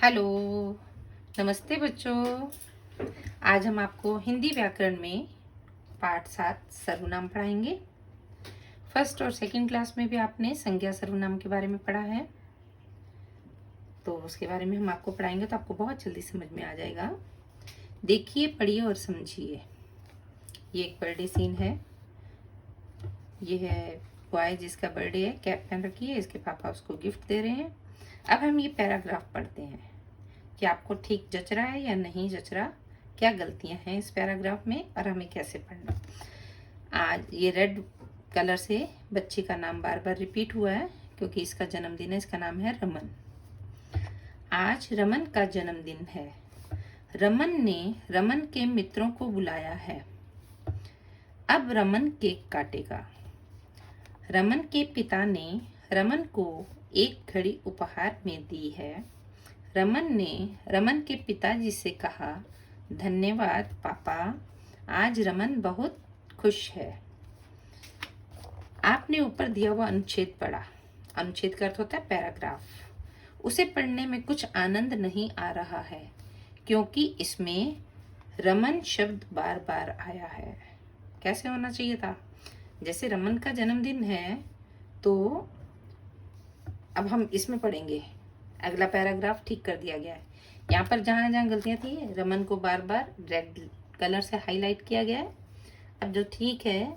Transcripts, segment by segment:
Hello, नमस्ते बच्चों। आज हम आपको हिंदी व्याकरण में पाठ 7 सर्वनाम पढ़ाएंगे। फर्स्ट और सेकंड क्लास में भी आपने संज्ञा सर्वनाम के बारे में पढ़ा है, तो उसके बारे में हम आपको पढ़ाएंगे तो आपको बहुत जल्दी समझ में आ जाएगा। देखिए, पढ़िए और समझिए। ये एक बर्थडे सीन है। ये है बॉय जिसका बर्थडे है, कैप पहन रखी है, इसके पापा उसको गिफ्ट दे रहे हैं। अब हम ये पैराग्राफ पढ़ते हैं कि आपको ठीक जच रहा है या नहीं जच रहा, क्या गलतियां हैं इस पैराग्राफ में और हमें कैसे पढ़ना। आज ये रेड कलर से बच्चे का नाम बार बार रिपीट हुआ है क्योंकि इसका जन्मदिन है। इसका नाम है रमन। आज रमन का जन्मदिन है। रमन ने रमन के मित्रों को बुलाया है। अब रमन केक काटेगा। रमन के पिता ने रमन को एक घड़ी उपहार में दी है। रमन ने रमन के पिताजी से कहा, धन्यवाद पापा, आज रमन बहुत खुश है। आपने ऊपर दिया हुआ अनुच्छेद पढ़ा। अनुच्छेद का अर्थ होता है पैराग्राफ। उसे पढ़ने में कुछ आनंद नहीं आ रहा है क्योंकि इसमें रमन शब्द बार बार आया है। कैसे होना चाहिए था? जैसे रमन का जन्मदिन है तो अब हम इसमें पढ़ेंगे। अगला पैराग्राफ ठीक कर दिया गया है। यहाँ पर जहाँ जहाँ गलतियाँ थी रमन को बार बार रेड कलर से हाईलाइट किया गया है। अब जो ठीक है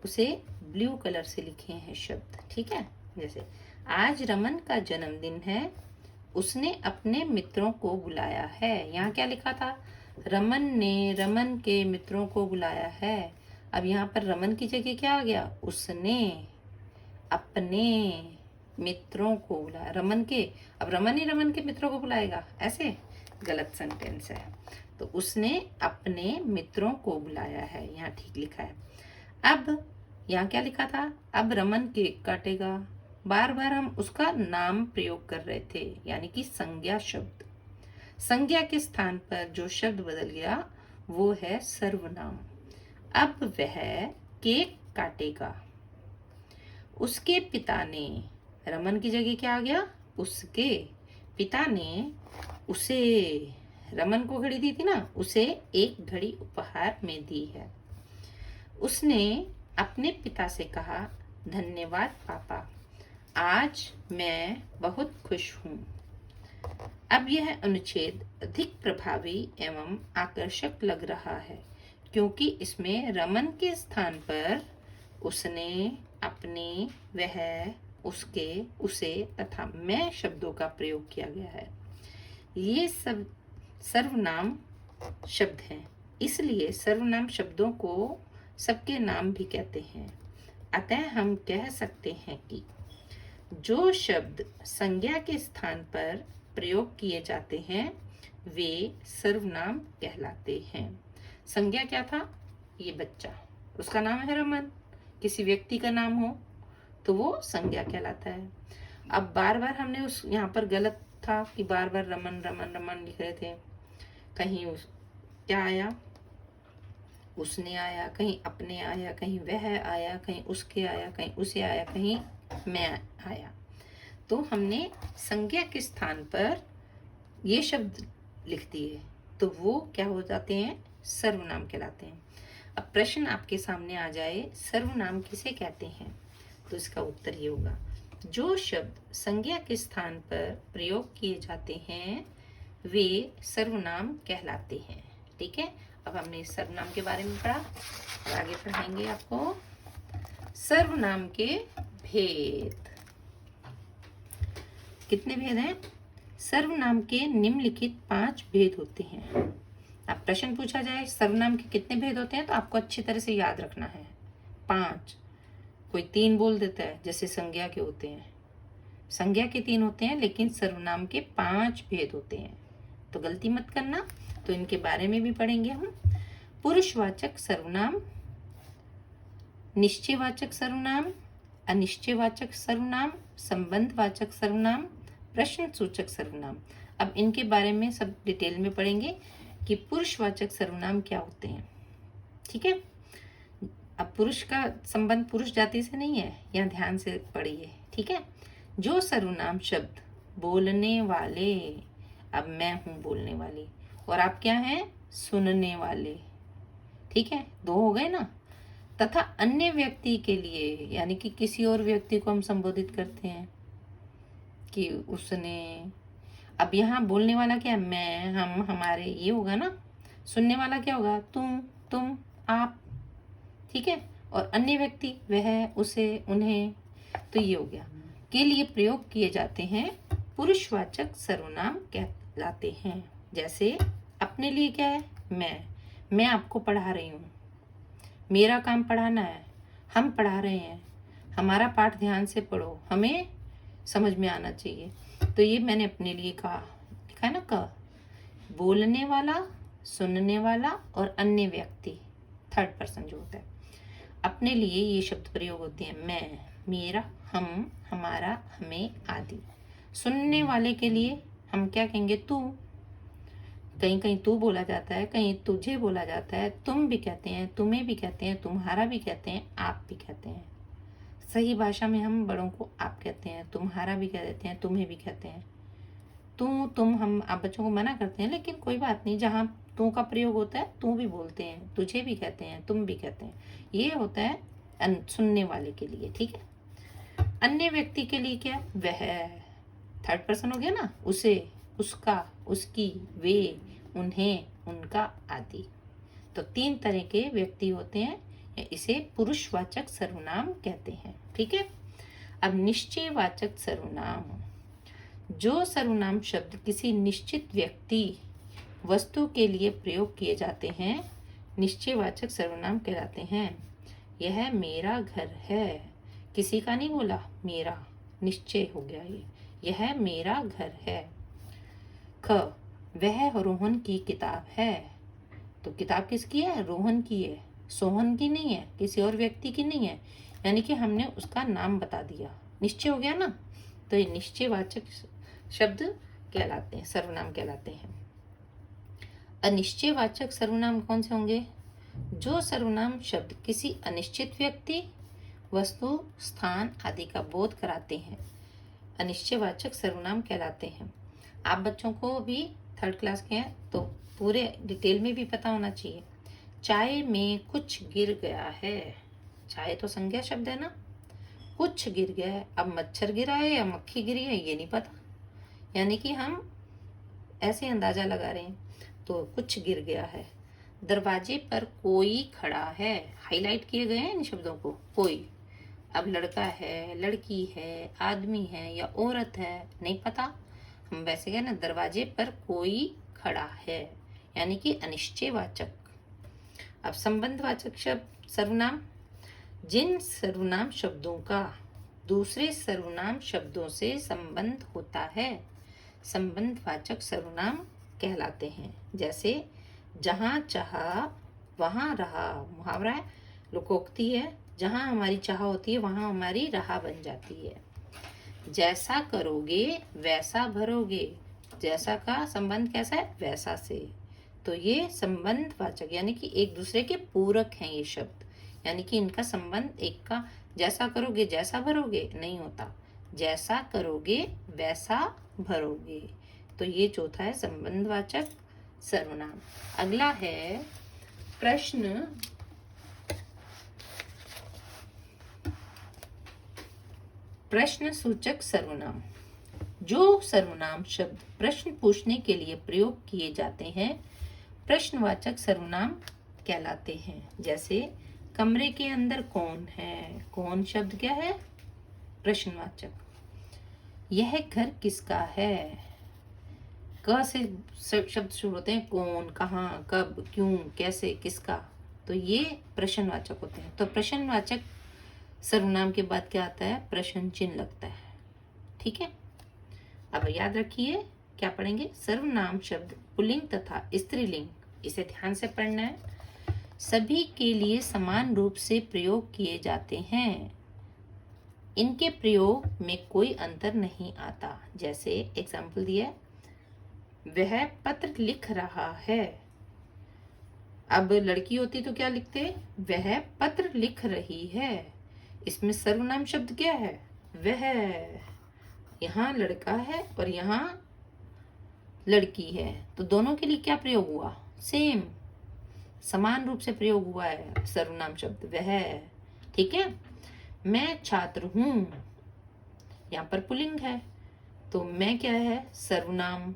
उसे ब्लू कलर से लिखे हैं शब्द। ठीक है, जैसे आज रमन का जन्मदिन है, उसने अपने मित्रों को बुलाया है। यहाँ क्या लिखा था? रमन ने रमन के मित्रों को बुलाया है। अब यहाँ पर रमन की जगह क्या आ गया? उसने अपने मित्रों को बुलाया। रमन के, अब रमन ही रमन के मित्रों को बुलाएगा, ऐसे गलत सेंटेंस है। तो उसने अपने मित्रों को बुलाया है, यहाँ ठीक लिखा है। अब यहाँ क्या लिखा था? अब रमन केक काटेगा। बार बार हम उसका नाम प्रयोग कर रहे थे, यानी कि संज्ञा शब्द। संज्ञा के स्थान पर जो शब्द बदल गया वो है सर्वनाम। अब वह केक काटेगा। उसके पिता ने, रमन की जगह क्या आ गया? उसके पिता ने उसे, रमन को घड़ी दी थी ना, उसे एक घड़ी उपहार में दी है। उसने अपने पिता से कहा, धन्यवाद पापा, आज मैं बहुत खुश हूँ। अब यह अनुच्छेद अधिक प्रभावी एवं आकर्षक लग रहा है क्योंकि इसमें रमन के स्थान पर उसने, अपने, वह, उसके, उसे तथा मैं शब्दों का प्रयोग किया गया है। ये सब सर्वनाम शब्द हैं, इसलिए सर्वनाम शब्दों को सबके नाम भी कहते हैं। अतः हम कह सकते हैं कि जो शब्द संज्ञा के स्थान पर प्रयोग किए जाते हैं वे सर्वनाम कहलाते हैं। संज्ञा क्या था? ये बच्चा, उसका नाम है रमन। किसी व्यक्ति का नाम हो तो वो संज्ञा कहलाता है। अब बार बार हमने उस, यहाँ पर गलत था कि बार बार रमन रमन रमन लिख रहे थे। कहीं उस क्या आया? उसने आया, कहीं अपने आया, कहीं वह आया, कहीं उसके आया, कहीं उसे आया, कहीं मैं आया। तो हमने संज्ञा के स्थान पर ये शब्द लिख दिए तो वो क्या हो जाते हैं? सर्वनाम कहलाते हैं। अब प्रश्न आपके सामने आ जाए, सर्वनाम किसे कहते हैं? तो इसका उत्तर ये होगा, जो शब्द संज्ञा के स्थान पर प्रयोग किए जाते हैं वे सर्वनाम कहलाते हैं। ठीक है, अब हमने सर्वनाम के बारे में पढ़ा और आगे पढ़ाएंगे आपको सर्वनाम के भेद। कितने भेद हैं? सर्वनाम के निम्नलिखित 5 भेद होते हैं। अब प्रश्न पूछा जाए सर्वनाम के कितने भेद होते हैं तो आपको अच्छी तरह से याद रखना है। 5। कोई 3 बोल देता है, जैसे संज्ञा के होते हैं। संज्ञा के 3 होते हैं लेकिन सर्वनाम के 5 भेद होते हैं, तो गलती मत करना। तो इनके बारे में भी पढ़ेंगे हम। पुरुषवाचक सर्वनाम, निश्चयवाचक सर्वनाम, अनिश्चयवाचक सर्वनाम, संबंधवाचक सर्वनाम, प्रश्न सूचक सर्वनाम। अब इनके बारे में सब डिटेल में पढ़ेंगे कि पुरुषवाचक सर्वनाम क्या होते हैं। ठीक है, अब पुरुष का संबंध पुरुष जाति से नहीं है, यहाँ ध्यान से पढ़िए। ठीक है, जो सर्वनाम शब्द बोलने वाले अब मैं हूं बोलने वाली और आप क्या हैं, सुनने वाले। ठीक है, दो हो गए ना। तथा अन्य व्यक्ति के लिए, यानी कि किसी और व्यक्ति को हम संबोधित करते हैं कि उसने। अब यहाँ बोलने वाला क्या है, मैं, हम, हमारे, ये होगा ना। सुनने वाला क्या होगा, तुम, आप। ठीक है, और अन्य व्यक्ति वह, उसे, उन्हें। तो ये हो गया। के लिए प्रयोग किए जाते हैं पुरुषवाचक सर्वनाम कहलाते हैं। जैसे अपने लिए क्या है, मैं आपको पढ़ा रही हूँ, मेरा काम पढ़ाना है, हम पढ़ा रहे हैं, हमारा पाठ ध्यान से पढ़ो, हमें समझ में आना चाहिए। तो ये मैंने अपने लिए कहा, लिखा है ना, बोलने वाला, सुनने वाला और अन्य व्यक्ति, थर्ड पर्सन जो होता है। अपने लिए ये शब्द प्रयोग होते हैं मैं, मेरा, हम, हमारा, हमें आदि। सुनने वाले के लिए हम क्या कहेंगे, तू। कहीं कहीं तू बोला जाता है, कहीं तुझे बोला जाता है, तुम भी कहते हैं, तुम्हें भी कहते हैं, तुम्हारा भी कहते हैं, आप भी कहते हैं। सही भाषा में हम बड़ों को आप कहते हैं, तुम्हारा भी कह देते हैं, तुम्हें भी कहते हैं। तू, तुम, हम, आप बच्चों को मना करते हैं, लेकिन कोई बात नहीं, जहाँ तू का प्रयोग होता है तू भी बोलते हैं, तुझे भी कहते हैं, तुम भी कहते हैं। ये होता है सुनने वाले के लिए। ठीक है, अन्य व्यक्ति के लिए क्या, वह, थर्ड पर्सन हो गया ना, उसे, उसका, उसकी, वे, उन्हें, उनका आदि। तो तीन तरह के व्यक्ति होते हैं, इसे पुरुषवाचक सर्वनाम कहते हैं। ठीक है, अब निश्चयवाचक सर्वनाम, जो सर्वनाम शब्द किसी निश्चित व्यक्ति, वस्तु के लिए प्रयोग किए जाते हैं, निश्चयवाचक सर्वनाम कहलाते हैं। यह मेरा घर है, किसी का नहीं बोला, मेरा, निश्चय हो गया ये, यह मेरा घर है। ख, वह रोहन की किताब है। तो किताब किसकी है, रोहन की है, सोहन की नहीं है, किसी और व्यक्ति की नहीं है, यानी कि हमने उसका नाम बता दिया, निश्चय हो गया ना। तो ये निश्चयवाचक शब्द कहलाते हैं, सर्वनाम कहलाते हैं। अनिश्चयवाचक सर्वनाम कौन से होंगे, जो सर्वनाम शब्द किसी अनिश्चित व्यक्ति, वस्तु, स्थान आदि का बोध कराते हैं, अनिश्चयवाचक सर्वनाम कहलाते हैं। आप बच्चों को भी थर्ड क्लास के हैं तो पूरे डिटेल में भी पता होना चाहिए। चाय में कुछ गिर गया है, चाय तो संज्ञा शब्द है ना, कुछ गिर गया है। अब मच्छर गिरा है या मक्खी गिरी है ये नहीं पता, यानी कि हम ऐसे अंदाजा लगा रहे हैं। तो कुछ गिर गया है। दरवाजे पर कोई खड़ा है, हाईलाइट किए गए हैं इन शब्दों को, कोई। अब लड़का है, लड़की है, आदमी है या औरत है नहीं पता, हम वैसे कहें ना, दरवाजे पर कोई खड़ा है, यानी कि अनिश्चयवाचक। अब संबंधवाचक शब्द सर्वनाम, जिन सर्वनाम शब्दों का दूसरे सर्वनाम शब्दों से संबंध होता है, संबंधवाचक सर्वनाम कहलाते हैं। जैसे जहाँ चाहा वहाँ रहा, मुहावरा है, लोकोक्ति है, जहाँ हमारी चाह होती है वहाँ हमारी राह बन जाती है। जैसा करोगे वैसा भरोगे, जैसा का संबंध कैसा है, वैसा से। तो ये संबंधवाचक, यानी कि एक दूसरे के पूरक हैं ये शब्द, यानी कि इनका संबंध एक का, जैसा करोगे जैसा भरोगे नहीं होता, जैसा करोगे वैसा भरोगे। तो ये चौथा है संबंधवाचक सर्वनाम। अगला है प्रश्न सूचक सर्वनाम, जो सर्वनाम शब्द प्रश्न पूछने के लिए प्रयोग किए जाते हैं, प्रश्नवाचक सर्वनाम कहलाते हैं। जैसे कमरे के अंदर कौन है, कौन शब्द क्या है, प्रश्नवाचक। यह घर किसका है, क से शब्द शुरू होते हैं, कौन, कहाँ, कब, क्यों, कैसे, किसका। तो ये प्रश्नवाचक होते हैं। तो प्रश्नवाचक सर्वनाम के बाद क्या आता है, प्रश्न चिन्ह लगता है। ठीक है, अब याद रखिए क्या पढ़ेंगे, सर्वनाम शब्द पुल्लिंग तथा स्त्रीलिंग, इसे ध्यान से पढ़ना है, सभी के लिए समान रूप से प्रयोग किए जाते हैं, इनके प्रयोग में कोई अंतर नहीं आता। जैसे एग्जाम्पल दिया है, वह पत्र लिख रहा है। अब लड़की होती तो क्या लिखते, वह पत्र लिख रही है। इसमें सर्वनाम शब्द क्या है, वह। यहाँ लड़का है और यहाँ लड़की है, तो दोनों के लिए क्या प्रयोग हुआ? सेम, समान रूप से प्रयोग हुआ है सर्वनाम शब्द वह। ठीक है। मैं छात्र हूं, यहाँ पर पुल्लिंग है, तो मैं क्या है? सर्वनाम।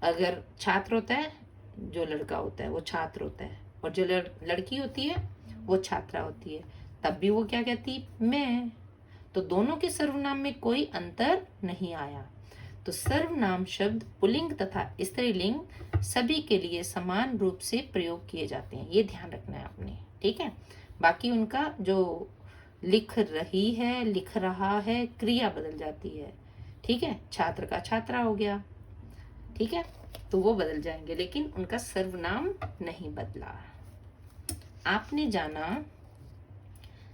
अगर छात्र होता है, जो लड़का होता है वो छात्र होता है, और जो लड़की होती है वो छात्रा होती है, तब भी वो क्या कहती? मैं। तो दोनों के सर्वनाम में कोई अंतर नहीं आया। तो सर्वनाम शब्द पुल्लिंग तथा स्त्रीलिंग सभी के लिए समान रूप से प्रयोग किए जाते हैं, ये ध्यान रखना है आपने। ठीक है। बाकी उनका जो लिख रही है, लिख रहा है, क्रिया बदल जाती है। ठीक है। छात्र का छात्रा हो गया, ठीक है, तो वो बदल जाएंगे, लेकिन उनका सर्वनाम नहीं बदला। आपने जाना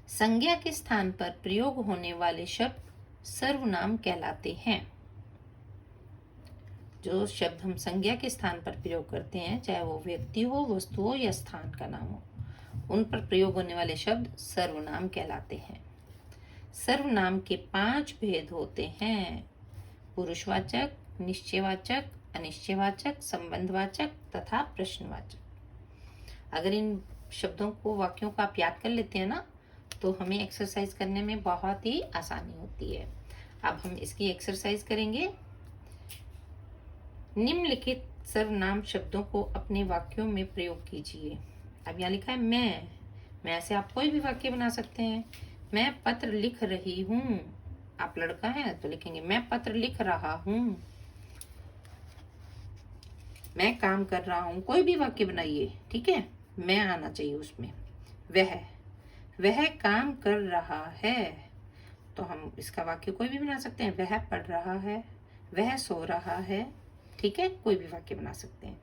संज्ञा के स्थान पर प्रयोग होने वाले शब्द सर्वनाम कहलाते हैं। जो शब्द हम संज्ञा के स्थान पर प्रयोग करते हैं, चाहे वो व्यक्ति हो, वस्तु हो या स्थान का नाम हो, उन पर प्रयोग होने वाले शब्द सर्वनाम कहलाते हैं। सर्वनाम के 5 भेद होते हैं: पुरुषवाचक, निश्चयवाचक, अनिश्चयवाचक, संबंधवाचक तथा प्रश्नवाचक। अगर इन शब्दों को, वाक्यों को आप याद कर लेते हैं ना, तो हमें एक्सरसाइज करने में बहुत ही आसानी होती है। अब हम इसकी एक्सरसाइज करेंगे। निम्नलिखित सर्वनाम शब्दों को अपने वाक्यों में प्रयोग कीजिए। अब यहाँ लिखा है मैं से आप कोई भी वाक्य बना सकते हैं। मैं पत्र लिख रही हूँ, आप लड़का है तो लिखेंगे मैं पत्र लिख रहा हूँ। मैं काम कर रहा हूँ, कोई भी वाक्य बनाइए, ठीक है, मैं आना चाहिए उसमें। वह काम कर रहा है, तो हम इसका वाक्य कोई भी बना सकते हैं। वह पढ़ रहा है, वह सो रहा है, ठीक है, कोई भी वाक्य बना सकते हैं।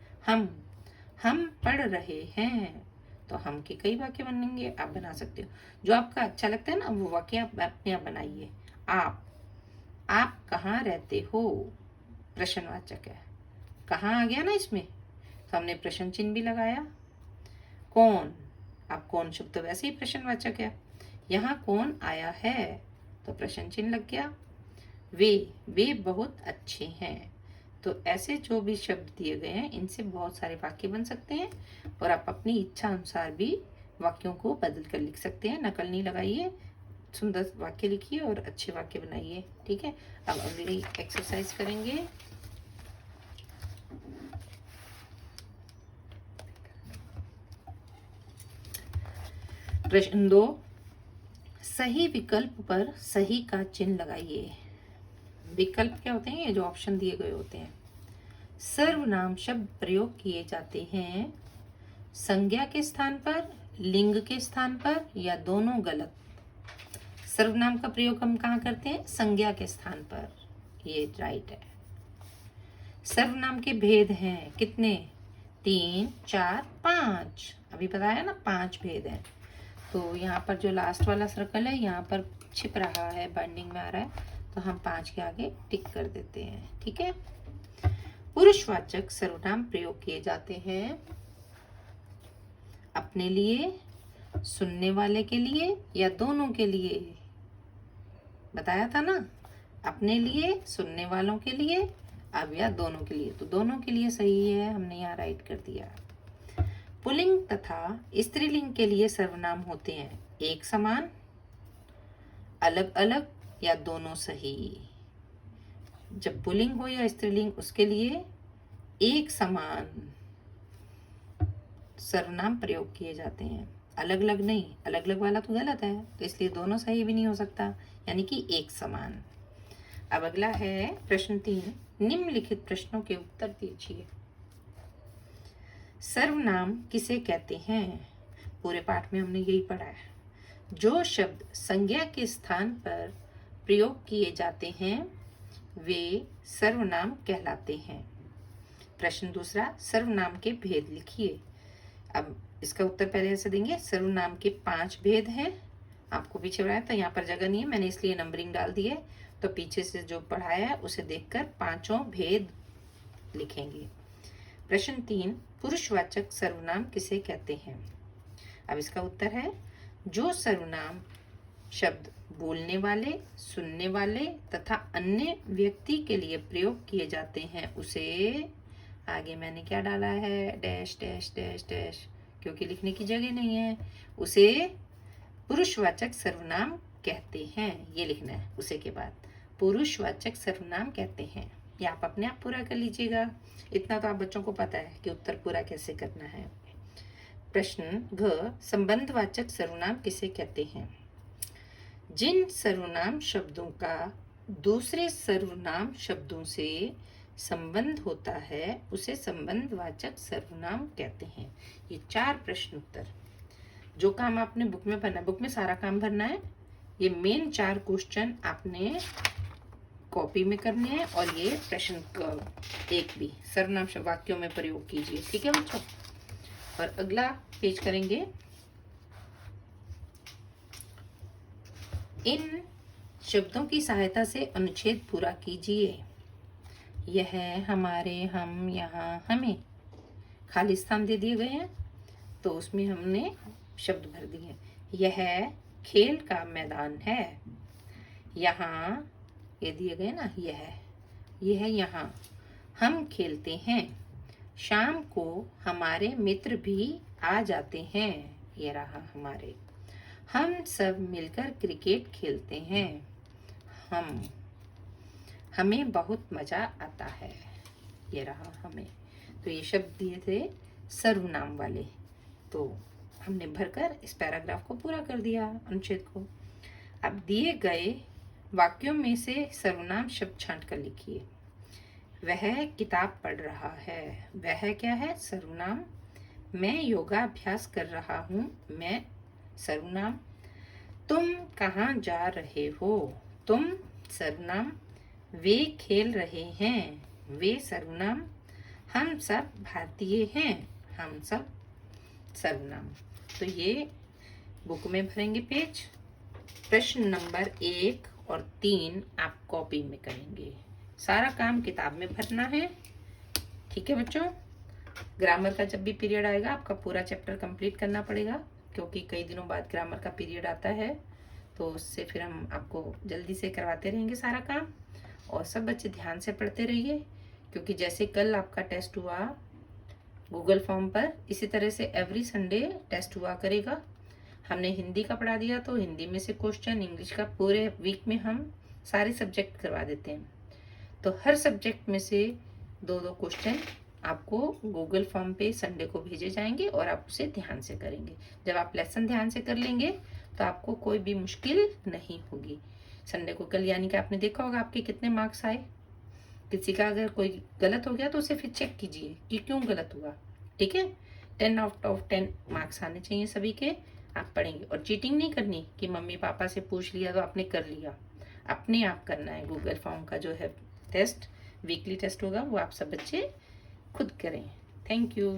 हम पढ़ रहे हैं, तो हम के कई वाक्य बनेंगे, आप बना सकते हो। जो आपका अच्छा लगता है ना, वो वाक्य आप अपने आप बनाइए। आप कहाँ रहते हो, प्रश्नवाचक है, कहाँ आ गया ना इसमें, तो हमने प्रश्न चिन्ह भी लगाया। कौन, अब कौन शब्द तो वैसे ही प्रश्नवाचक है, यहाँ कौन आया है, तो प्रश्न चिन्ह लग गया। वे बहुत अच्छे हैं। तो ऐसे जो भी शब्द दिए गए हैं, इनसे बहुत सारे वाक्य बन सकते हैं, और आप अपनी इच्छा अनुसार भी वाक्यों को बदल कर लिख सकते हैं। नकल नहीं लगाइए, सुंदर वाक्य लिखिए और अच्छे वाक्य बनाइए। ठीक है। अब अगली एक्सरसाइज करेंगे। प्रश्न 2, सही विकल्प पर सही का चिन्ह लगाइए। विकल्प क्या होते हैं? ये जो ऑप्शन दिए गए होते हैं। सर्वनाम शब्द प्रयोग किए जाते हैं संज्ञा के स्थान पर, लिंग के स्थान पर, या दोनों गलत। सर्वनाम का प्रयोग हम कहाँ करते हैं? संज्ञा के स्थान पर, ये राइट है। सर्वनाम के भेद हैं कितने? 3, 4, 5। अभी बताया ना 5 भेद हैं। तो यहाँ पर जो लास्ट वाला सर्कल है, यहाँ पर छिप रहा है, बाइंडिंग में आ रहा है, तो हम 5 के आगे टिक कर देते हैं। ठीक है। पुरुषवाचक सर्वनाम प्रयोग किए जाते हैं अपने लिए, सुनने वाले के लिए, या दोनों के लिए। बताया था ना, अपने लिए, सुनने वालों के लिए, अब या दोनों के लिए। तो दोनों के लिए सही है, हमने यहाँ राइट कर दिया। पुल्लिंग तथा स्त्रीलिंग के लिए सर्वनाम होते हैं एक समान, अलग अलग, या दोनों सही। जब पुल्लिंग हो या स्त्रीलिंग, उसके लिए एक समान सर्वनाम प्रयोग किए जाते हैं, अलग अलग नहीं। अलग अलग वाला तो गलत है, तो इसलिए दोनों सही भी नहीं हो सकता, यानी कि एक समान। अब अगला है प्रश्न 3, निम्नलिखित प्रश्नों के उत्तर दीजिए। सर्वनाम किसे कहते हैं? पूरे पाठ में हमने यही पढ़ा है। जो शब्द संज्ञा के स्थान पर प्रयोग किए जाते हैं वे सर्वनाम कहलाते हैं। प्रश्न दूसरा, सर्वनाम के भेद लिखिए। अब इसका उत्तर पहले ऐसे देंगे, सर्वनाम के 5 भेद हैं। आपको पीछे पढ़ाया था, यहाँ पर जगह नहीं है, मैंने इसलिए नंबरिंग डाल दी है। तो पीछे से जो पढ़ाया है उसे देखकर 5 भेद लिखेंगे। प्रश्न 3, पुरुषवाचक सर्वनाम किसे कहते हैं? अब इसका उत्तर है, जो सर्वनाम शब्द बोलने वाले, सुनने वाले तथा अन्य व्यक्ति के लिए प्रयोग किए जाते हैं उसे, आगे मैंने क्या डाला है, डैश डैश डैश डैश, क्योंकि लिखने की जगह नहीं है, उसे पुरुषवाचक सर्वनाम कहते हैं। ये लिखना है उसे के बाद, पुरुषवाचक सर्वनाम कहते हैं। ये आप अपने आप पूरा कर लीजिएगा। इतना तो आप बच्चों को पता है कि उत्तर पूरा कैसे करना है। प्रश्न घ, संबंधवाचक सर्वनाम किसे कहते हैं? जिन सर्वनाम शब्दों का दूसरे सर्वनाम शब्दों से संबंध होता है उसे संबंधवाचक सर्वनाम कहते हैं। ये 4 प्रश्न उत्तर। जो काम आपने बुक में भरना है, बुक में सारा काम भरना है, ये मेन 4 क्वेश्चन आपने कॉपी में करने हैं और ये प्रश्न एक भी सर्वनाम शब्द वाक्यों में प्रयोग कीजिए। ठीक है बच्चों? और अगला पेज करेंगे, इन शब्दों की सहायता से अनुच्छेद पूरा कीजिए। यह, हमारे, हम, यहाँ, हमें, खाली स्थान दे दिए गए हैं तो उसमें हमने शब्द भर दिए। यह खेल का मैदान है। यहाँ, ये दिए गए ना, यह यहाँ हम खेलते हैं। शाम को हमारे मित्र भी आ जाते हैं। ये रहा हमारे। हम सब मिलकर क्रिकेट खेलते हैं। हमें बहुत मजा आता है। ये रहा हमें। तो ये शब्द दिए थे सर्वनाम वाले, तो हमने भरकर इस पैराग्राफ को पूरा कर दिया, अनुच्छेद को। अब दिए गए वाक्यों में से सर्वनाम शब्द छांट कर लिखिए। वह किताब पढ़ रहा है। वह क्या है? सर्वनाम। मैं योगाभ्यास कर रहा हूँ। मैं सर्वनाम। तुम कहाँ जा रहे हो? तुम सर्वनाम। वे खेल रहे हैं। वे सर्वनाम। हम सब भारतीय हैं। हम सब सर्वनाम। तो ये बुक में भरेंगे पेज। प्रश्न नंबर 1 और 3 आप कॉपी में करेंगे। सारा काम किताब में भरना है। ठीक है बच्चों? ग्रामर का जब भी पीरियड आएगा आपका पूरा चैप्टर कंप्लीट करना पड़ेगा, क्योंकि कई दिनों बाद ग्रामर का पीरियड आता है, तो उससे फिर हम आपको जल्दी से करवाते रहेंगे सारा काम। और सब बच्चे ध्यान से पढ़ते रहिए, क्योंकि जैसे कल आपका टेस्ट हुआ गूगल फॉर्म पर, इसी तरह से एवरी संडे टेस्ट हुआ करेगा। हमने हिंदी का पढ़ा दिया तो हिंदी में से क्वेश्चन, इंग्लिश का पूरे वीक में हम सारे सब्जेक्ट करवा देते हैं। तो हर सब्जेक्ट में से 2-2 क्वेश्चन आपको गूगल फॉर्म पे संडे को भेजे जाएंगे और आप उसे ध्यान से करेंगे। जब आप लेसन ध्यान से कर लेंगे तो आपको कोई भी मुश्किल नहीं होगी। संडे को कल यानी कि आपने देखा होगा आपके कितने मार्क्स आए। किसी का अगर कोई गलत हो गया तो उसे फिर चेक कीजिए कि क्यों गलत हुआ। ठीक है? 10 आउट ऑफ 10 मार्क्स आने चाहिए सभी के। आप पढ़ेंगे और चीटिंग नहीं करनी कि मम्मी पापा से पूछ लिया तो आपने कर लिया। अपने आप करना है। गूगल फॉर्म का जो है टेस्ट, वीकली टेस्ट होगा, वो आप सब बच्चे खुद करें। Thank you.